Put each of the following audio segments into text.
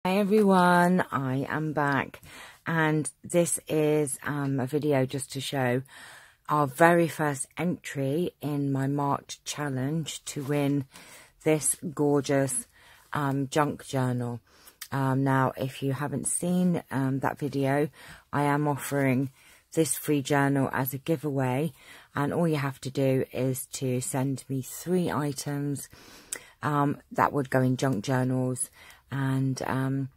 Hi everyone, I am back and this is a video just to show our very first entry in my March challenge to win this gorgeous junk journal. Now if you haven't seen that video, I am offering this free journal as a giveaway, and all you have to do is to send me 3 items that would go in junk journals, and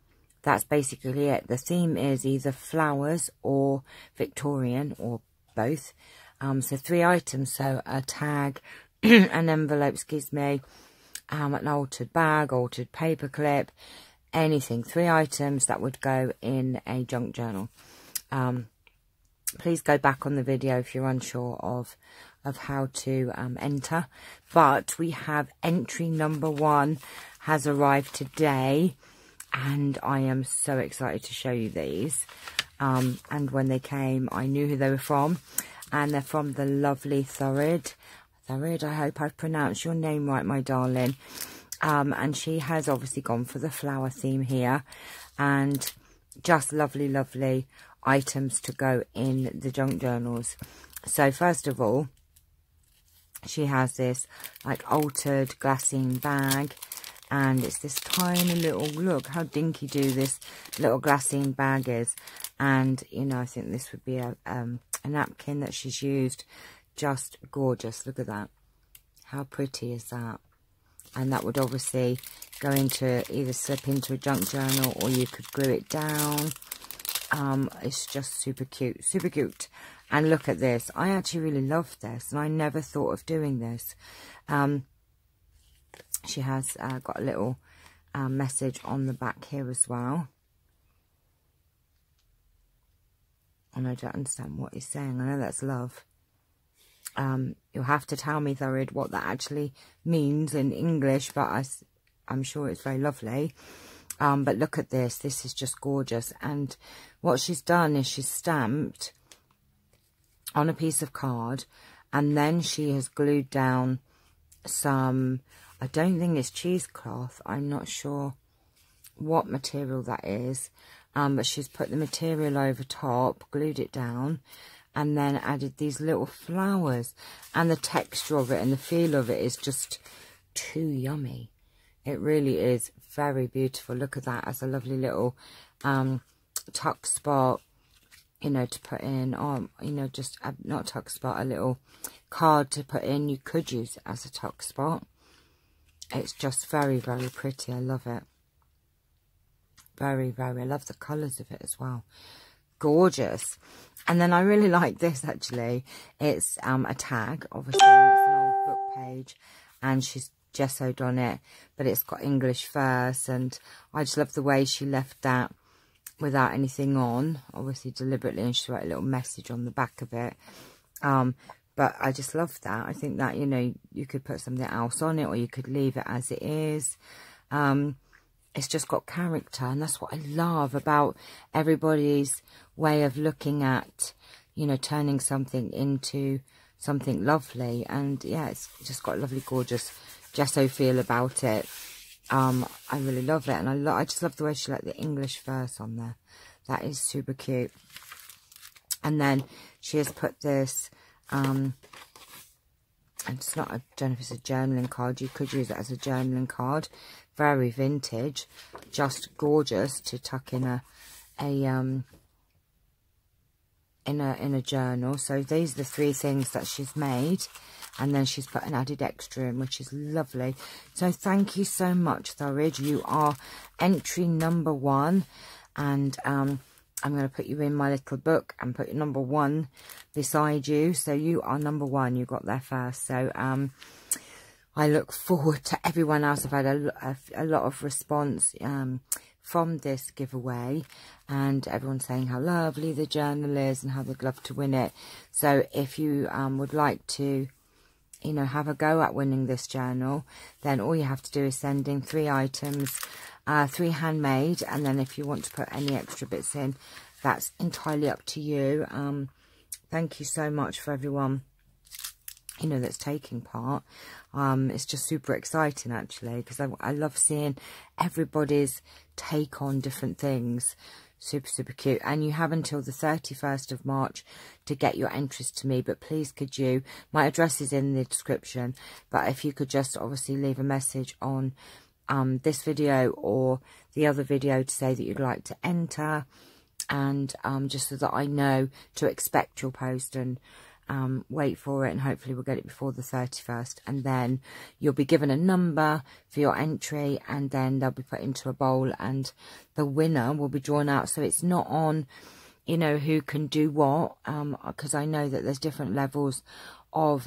that's basically it. The theme is either flowers or Victorian or both. So 3 items, so a tag, an envelope, an altered bag, altered paperclip, anything. 3 items that would go in a junk journal. Please go back on the video if you're unsure of how to enter. But we have entry number 1 has arrived today, and I am so excited to show you these. And when they came, I knew who they were from, and they're from the lovely Thurid. Thurid, I hope I've pronounced your name right, my darling. And she has obviously gone for the flower theme here, and just lovely, lovely items to go in the junk journals. So first of all, she has this like altered glassine bag, and it's this tiny little, look how dinky do this little glassine bag is. And you know, I think this would be a napkin that she's used. Just gorgeous. Look at that, how pretty is that? And that would obviously go into, either slip into a junk journal, or you could glue it down. It's just super cute, super cute. And look at this, I actually really love this, and I never thought of doing this. She has got a little message on the back here as well, and I don't understand what he's saying. I know that's love. You'll have to tell me, Thurid, what that actually means in English, but I'm sure it's very lovely. But look at this. This is just gorgeous. And what she's done is she's stamped on a piece of card, and then she has glued down some, I don't think it's cheesecloth. I'm not sure what material that is. But she's put the material over top, glued it down, and then added these little flowers. And the texture of it and the feel of it is just too yummy. It really is very beautiful. Look at that, as a lovely little tuck spot, you know, to put in, or, you know, just not tuck spot, a little card to put in. You could use it as a tuck spot. It's just very, very pretty. I love it. Very, very. I love the colours of it as well. Gorgeous. And then I really like this, actually. It's a tag, obviously. It's an old book page, and she's gessoed on it, but it's got English verse, and I just love the way she left that without anything on, obviously deliberately, and she wrote a little message on the back of it. But I just love that. I think that, you know, you could put something else on it, or you could leave it as it is. It's just got character, and that's what I love about everybody's way of looking at, you know, turning something into something lovely. And yeah, it's just got a lovely, gorgeous gesso feel about it. I really love it, and I just love the way she let the English verse on there. That is super cute. And then she has put this, it's not, I don't know if it's a journaling card. You could use it as a journaling card. Very vintage, just gorgeous to tuck in in a journal. So these are the 3 things that she's made, and then she's put an added extra in, which is lovely. So thank you so much, Thurid. You are entry number 1, and I'm going to put you in my little book and put your number 1 beside you. So you are number 1. You got there first. So I look forward to everyone else. I've had a lot of response from this giveaway, and everyone's saying how lovely the journal is and how they'd love to win it. So if you would like to, you know, have a go at winning this journal, then all you have to do is send in 3 items, 3 handmade, and then if you want to put any extra bits in, that's entirely up to you. Thank you so much for everyone you know, that's taking part. It's just super exciting, actually, because I love seeing everybody's take on different things. Super, super cute. And you have until the 31st of March to get your entries to me. But please could you, my address is in the description, but if you could just obviously leave a message on this video or the other video to say that you'd like to enter, and just so that I know to expect your post and wait for it, and hopefully we'll get it before the 31st, and then you'll be given a number for your entry, and then they'll be put into a bowl and the winner will be drawn out. So it's not on, you know, who can do what, because I know that there's different levels of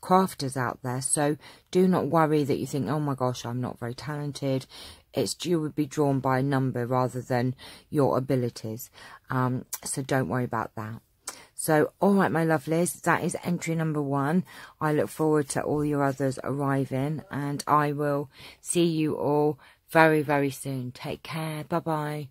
crafters out there. So do not worry that you think, oh my gosh, I'm not very talented. You would be drawn by a number rather than your abilities. So don't worry about that. So, all right, my lovelies, that is entry number 1. I look forward to all your others arriving, and I will see you all very, very soon. Take care. Bye-bye.